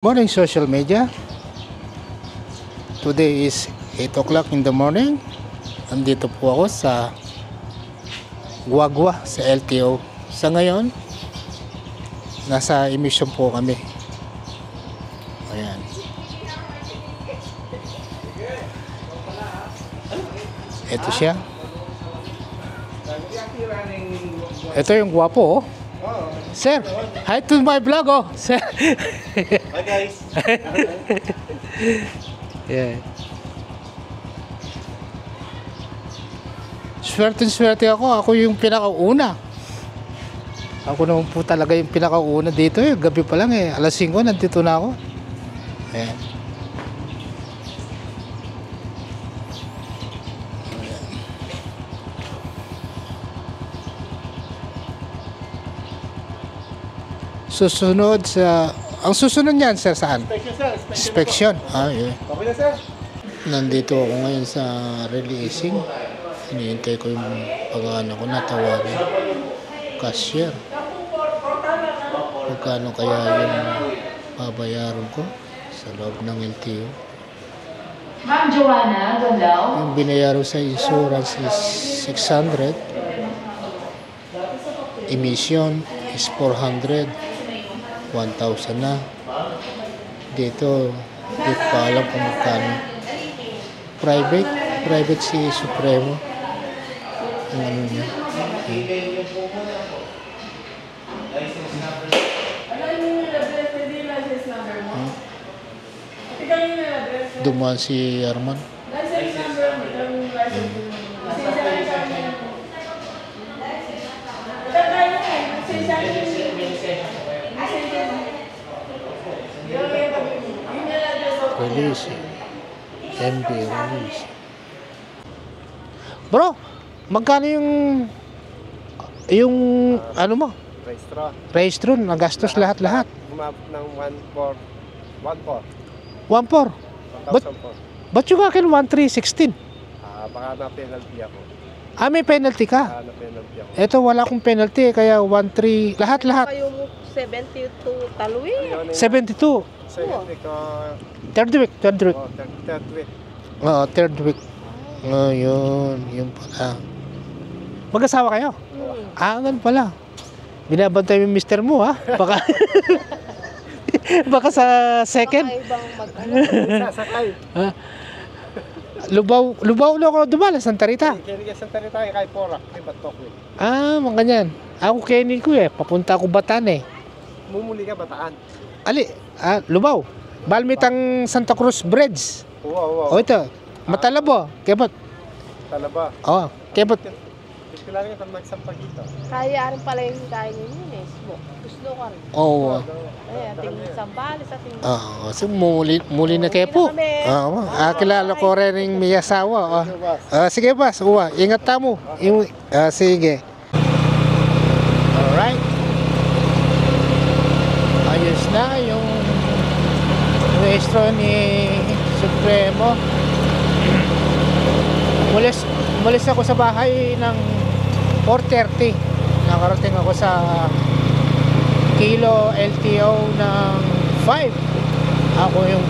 Morning social media. Today is 8 o'clock in the morning. Nandito po ako sa Guagua sa LTO. Sa ngayon, nasa emission po kami. Ayan. Ito siya. Ito yung guwapo, oh. Sir, hi to my vlog, oh. Sir. Hi guys. Yeah. Swerte ako. Ako yung pinakauna. Ako naman po talaga yung pinakauna dito. Gabi pa lang eh. Alas 5 nandito na ako. Ayan. Susunod sa... Ang susunod niyan, sir, saan? Inspection sir. Inspection. Ah, yeah. Okay na sir. Nandito ako ngayon sa releasing. Hinihintay ko yung pag-ano ko na tawagin. Cashier. Magkano kaya yung babayaran ko sa loob ng LTO? Ma'am Joanna Gandao. Yung binayaran sa insurance is 600. Emission is 400. 1,000 na. Dito, di pa alam kung magkano. Private si Supremo. Ang ano niya. Dumaan si Arman. Release. MB release. Bro, magkano yung ano mo? Registro. Registro, nagastos lahat-lahat. Umabot ng 1,400. 1,400. 1,400. Ba't yung akin 1,316? Baka na-penalty ako. Ah, may penalty ka? Na-penalty ako. Eto, wala akong penalty, kaya 1,300. Lahat-lahat. Kayo mo 72 talwi. 72. 70 ko. Third week. Third week. Oo, third week. Oh, yun pala. Mag-asawa kayo? Ah, ganun pala. Binabantay mo yung mister mo, ha? Baka, baka sa second. Baka ibang Sasakay. Lubaw ako dumala, Santa Rita. Kaya ka Santa Rita kay Porak. Kay Batok eh. Ah, mga ganyan. Ako Kenny ko eh. Papunta ako Bataan eh. Mumuli ka Bataan. Ali, Lubaw. Balmitang Santa Cruz Bridge. Oo. O ito, Matalabo. Kebot. Talaba. Oo, Kebot. Kilala ka kung magsampag dito. Kaya rin pala yung kain yun eh. Gusto ka rin. Oo. Ay, ating sambales, ating... Oo, so muli na kayo po. Oo, kilala ko rin yung may asawa. Sige boss, ingat tamo. Sige. Alright. Ayos na yung rehistro ni Supremo. Umalis ako sa bahay ng 4:30. Nakarating ako sa Kilo LTO ng 5. Ako yung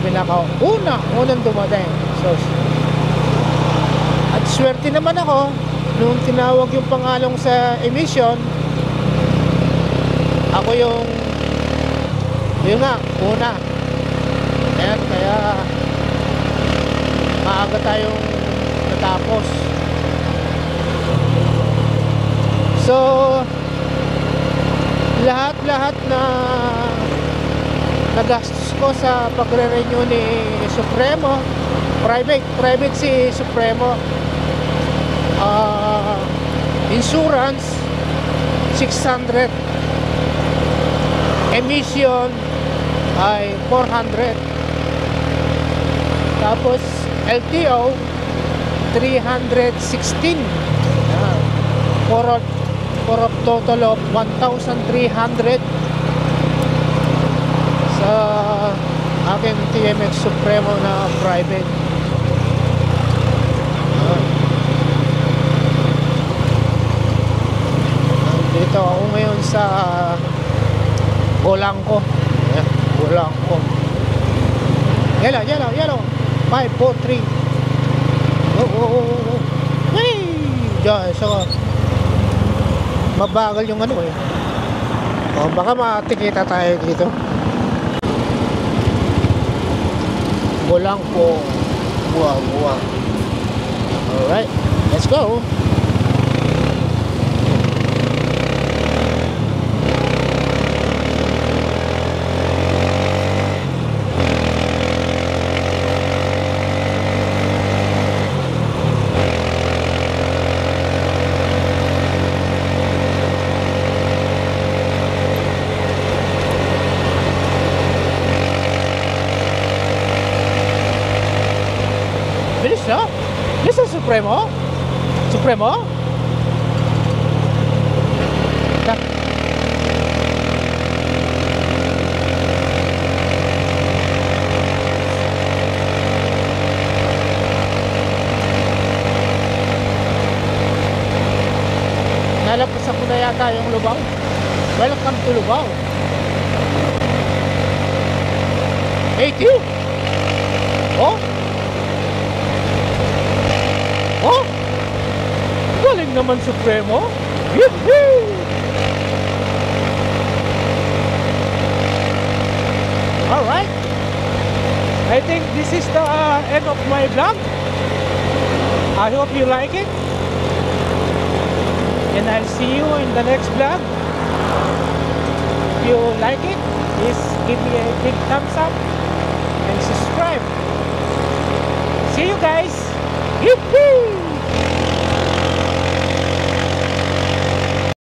unang dumating. So, at swerte naman ako nung tinawag yung pangalong sa emission. Ako yun nga, una. Ayan, kaya maaga tayong natapos. So, lahat na nagastos ko sa pagre-renew ni Supremo, private si Supremo. Insurance 600, emission ay 400, tapos LTO 316, for a total of 1,300 sa aking TMX Supremo na private. Dito ako ngayon sa Golangco. Golangco. Yellow, yellow, yellow. 5, 4, 3. Oh, oh, oh, oh. Hey! Diyan, so, mabagal yung ano eh. Oh, baka matikita tayo dito. Bulang po. Buwang, buwang. Alright, let's go. Bilis na? Bilis ang Supremo? Supremo? Ta. Nalapasan ko na yata yung Lubao. Welcome to Lubao. 80? Oh? Oh? Galing naman Supremo. Yee-hoo! Alright. I think this is the end of my vlog. I hope you like it. And I'll see you in the next vlog. If you like it, please give me a big thumbs up and subscribe. See you guys. Yee-hoo!